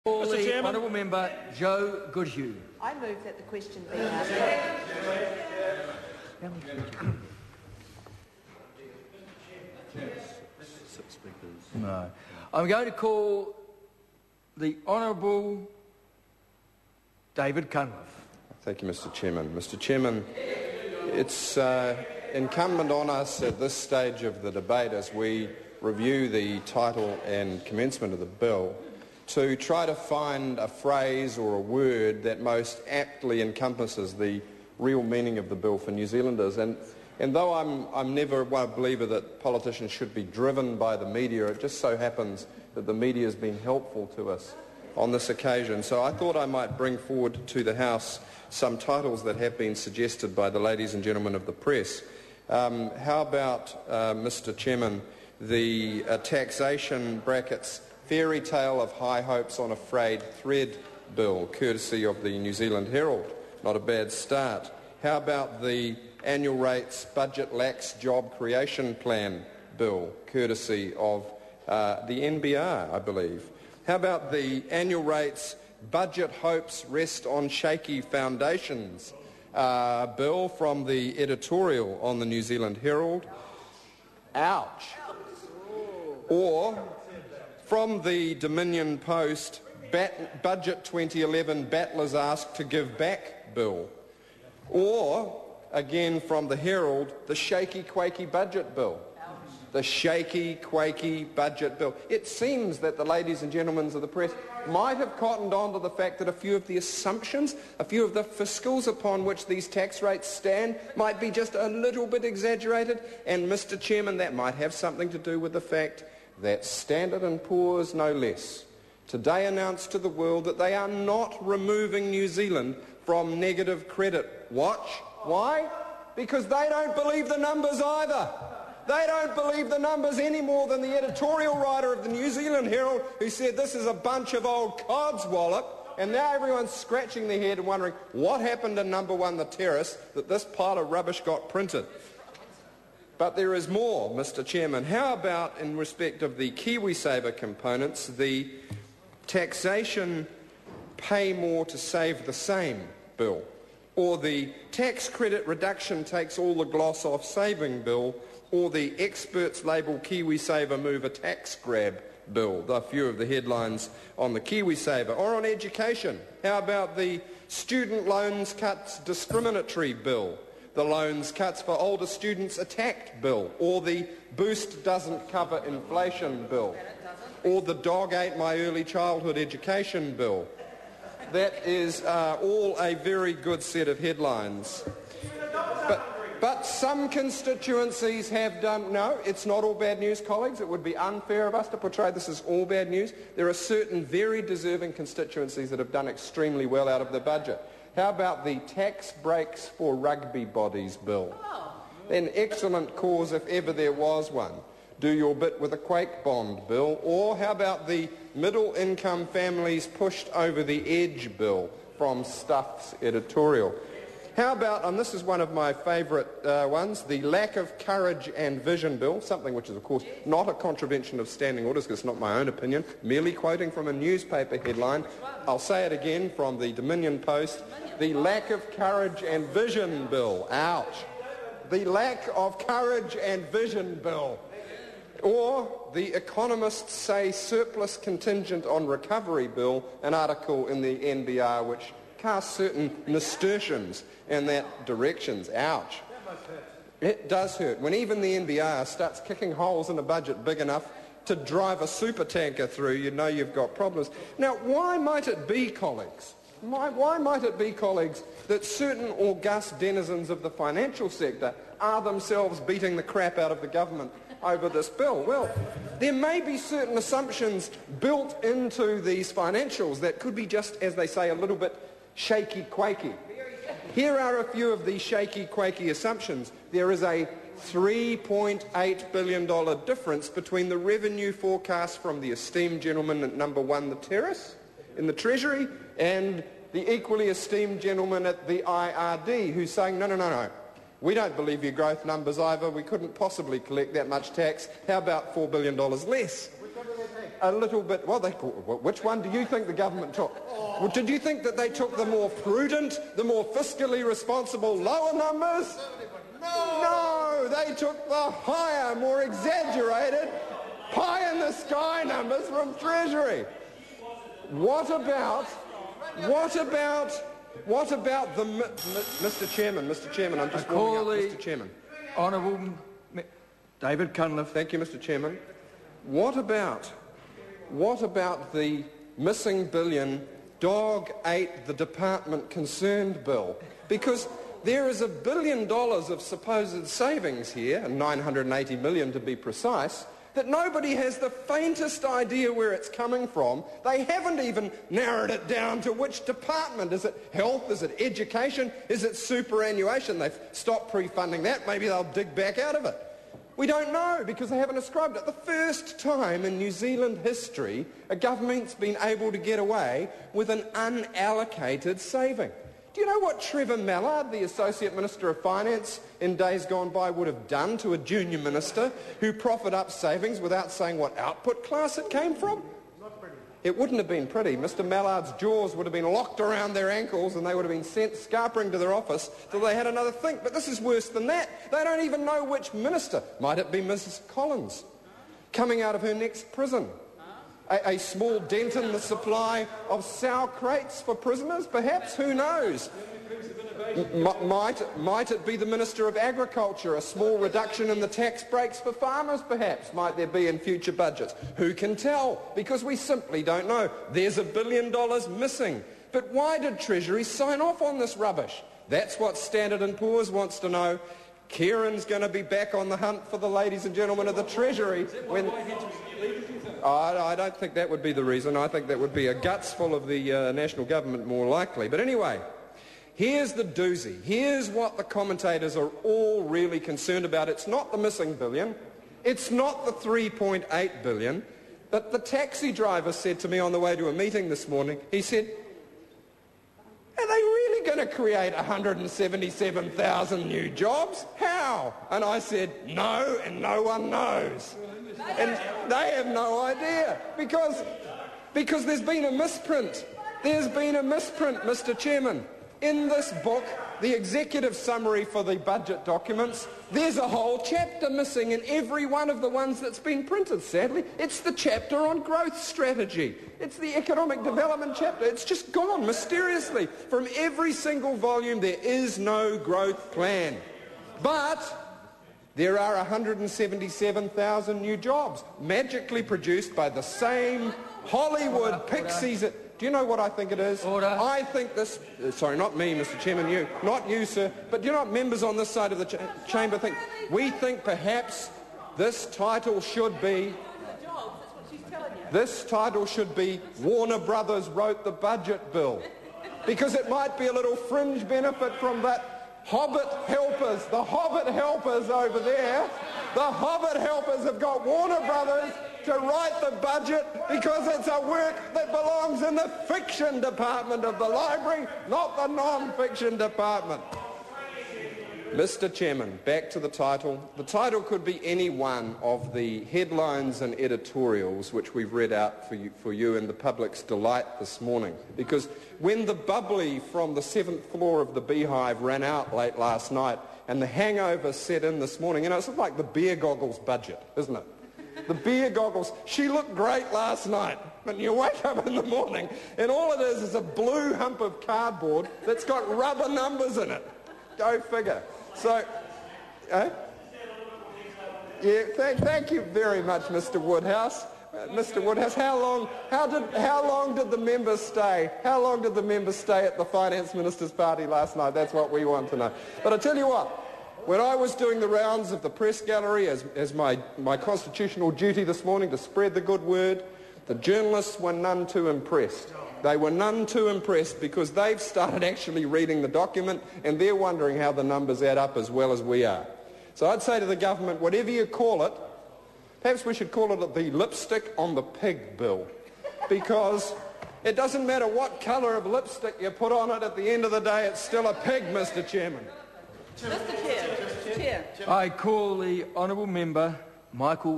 Mr. Chairman. Honourable Member Joe Goodhue. I move that the question be asked. No. I'm going to call the Honourable David Cunliffe. Thank you, Mr. Chairman. Mr. Chairman, it's incumbent on us at this stage of the debate, as we review the title and commencement of the bill, to try to find a phrase or a word that most aptly encompasses the real meaning of the bill for New Zealanders. And though I'm never a believer that politicians should be driven by the media, it just so happens that the media has been helpful to us on this occasion. So I thought I might bring forward to the House some titles that have been suggested by the ladies and gentlemen of the press. How about, Mr. Chairman, the taxation brackets fairy tale of high hopes on a frayed thread bill, courtesy of the New Zealand Herald? Not a bad start. How about the annual rates budget lacks job creation plan bill, courtesy of the NBR, I believe? How about the annual rates budget hopes rest on shaky foundations bill from the editorial on the New Zealand Herald? Ouch. Or from the Dominion Post, Budget 2011 Battlers Asked to Give Back bill. Or, again from the Herald, the shaky, quaky budget bill. The shaky, quaky budget bill. It seems that the ladies and gentlemen of the press might have cottoned on to the fact that a few of the assumptions, a few of the fiscals upon which these tax rates stand might be just a little bit exaggerated. And, Mr. Chairman, that might have something to do with the fact that Standard & Poor's, no less, today announced to the world that they are not removing New Zealand from negative credit watch. Why? Because they don't believe the numbers either. They don't believe the numbers any more than the editorial writer of the New Zealand Herald, who said this is a bunch of old codswallop, and now everyone's scratching their head and wondering what happened in number 1, the terrace, that this pile of rubbish got printed. But there is more, Mr. Chairman. How about, in respect of the KiwiSaver components, the taxation pay more to save the same bill, or the tax credit reduction takes all the gloss off saving bill, or the experts label KiwiSaver move a tax grab bill? A few of the headlines on the KiwiSaver. Or on education. How about the student loans cuts discriminatory bill, the loans cuts for older students attacked bill, or the boost doesn't cover inflation bill, or the dog ate my early childhood education bill? That is all a very good set of headlines. But some constituencies have done... No, it's not all bad news, colleagues. It would be unfair of us to portray this as all bad news. There are certain very deserving constituencies that have done extremely well out of the budget. How about the tax breaks for rugby bodies bill? An excellent cause if ever there was one. Do your bit with a quake bond bill. Or how about the middle income families pushed over the edge bill from Stuff's editorial? How about, and this is one of my favourite ones, the lack of courage and vision bill, something which is, of course, not a contravention of standing orders, because it's not my own opinion, merely quoting from a newspaper headline. I'll say it again from the Dominion Post, the lack of courage and vision bill. Ouch. The lack of courage and vision bill. Or the economists say surplus contingent on recovery bill, an article in the NBR which casts certain nasturtiums in that directions. Ouch. It does hurt. When even the NBR starts kicking holes in a budget big enough to drive a super tanker through, you know you've got problems. Now, why might it be, colleagues? Why might it be, colleagues, that certain august denizens of the financial sector are themselves beating the crap out of the government over this bill? Well, there may be certain assumptions built into these financials that could be just, as they say, a little bit shaky-quaky. Here are a few of these shaky-quaky assumptions. There is a $3.8 billion difference between the revenue forecast from the esteemed gentleman at number 1, the terrace, in the Treasury, and the equally esteemed gentleman at the IRD, who's saying, no, we don't believe your growth numbers either. We couldn't possibly collect that much tax. How about $4 billion less? a little bit... Well, which one do you think the government took? Well, did you think that they took the more prudent, the more fiscally responsible lower numbers? No, they took the higher, more exaggerated, pie-in-the-sky numbers from Treasury. What about the... Mr. Chairman, I'm just warming up, Mr. Chairman. Honourable David Cunliffe. Thank you, Mr. Chairman. What about the missing billion dog ate the department concerned bill? Because there is $1 billion of supposed savings here, and 980 million to be precise, that nobody has the faintest idea where it's coming from. They haven't even narrowed it down to which department. Is it health? Is it education? Is it superannuation? They've stopped pre-funding that. Maybe they'll dig back out of it. We don't know because they haven't ascribed it. The first time in New Zealand history a government's been able to get away with an unallocated saving. Do you know what Trevor Mallard, the Associate Minister of Finance, in days gone by would have done to a junior minister who proffered up savings without saying what output class it came from? Not pretty. It wouldn't have been pretty. Mr. Mallard's jaws would have been locked around their ankles and they would have been sent scarpering to their office till they had another think. But this is worse than that. They don't even know which minister. Might it be Mrs. Collins coming out of her next prison? A small dent in the supply of sour crates for prisoners, perhaps? Who knows? Might it be the Minister of Agriculture? A small reduction in the tax breaks for farmers, perhaps? Might there be in future budgets? Who can tell? Because we simply don't know. There's $1 billion missing. But why did Treasury sign off on this rubbish? That's what Standard & Poor's wants to know. Kieran's going to be back on the hunt for the ladies and gentlemen of the Treasury when... I don't think that would be the reason. I think that would be a guts full of the national government more likely. But anyway, here's the doozy. Here's what the commentators are all really concerned about. It's not the missing billion. It's not the 3.8 billion. But the taxi driver said to me on the way to a meeting this morning, he said, are they really going to create 177,000 new jobs? How? And I said, no, and no one knows. And they have no idea because there's been a misprint. There's been a misprint, Mr. Chairman. In this book, the executive summary for the budget documents, there's a whole chapter missing in every one of the ones that's been printed, sadly. It's the chapter on growth strategy. It's the economic development chapter. It's just gone mysteriously. From every single volume, there is no growth plan. But there are 177,000 new jobs, magically produced by the same Hollywood pixies. Do you know what I think it is? Order. I think this... sorry, not me, Mr. Chairman, you. Not you, sir. But do you know what members on this side of the chamber think? We think perhaps this title should be... This title should be Warner Brothers wrote the budget bill. Because it might be a little fringe benefit from that Hobbit helpers, the Hobbit helpers over there. The Hobbit helpers have got Warner Brothers to write the budget because it's a work that belongs in the fiction department of the library, not the non-fiction department. Mr. Chairman, back to the title. The title could be any one of the headlines and editorials which we've read out for you in the public's delight this morning. Because when the bubbly from the 7th floor of the Beehive ran out late last night and the hangover set in this morning, you know, it's like the beer goggles budget, isn't it? The beer goggles. She looked great last night, but you wake up in the morning and all it is a blue hump of cardboard that's got rubber numbers in it. Go figure. So, yeah, thank you very much, Mr. Woodhouse. Mr. Woodhouse, how long did the members stay? How long did the members stay at the Finance Minister's party last night? That's what we want to know. But I tell you what, when I was doing the rounds of the press gallery as my constitutional duty this morning to spread the good word, the journalists were none too impressed. They were none too impressed because they've started actually reading the document and they're wondering how the numbers add up as well as we are. So I'd say to the government, whatever you call it, perhaps we should call it the lipstick on the pig bill, because it doesn't matter what colour of lipstick you put on it, at the end of the day it's still a pig, Mr. Chairman. Mr. Chair. I call the honourable member Michael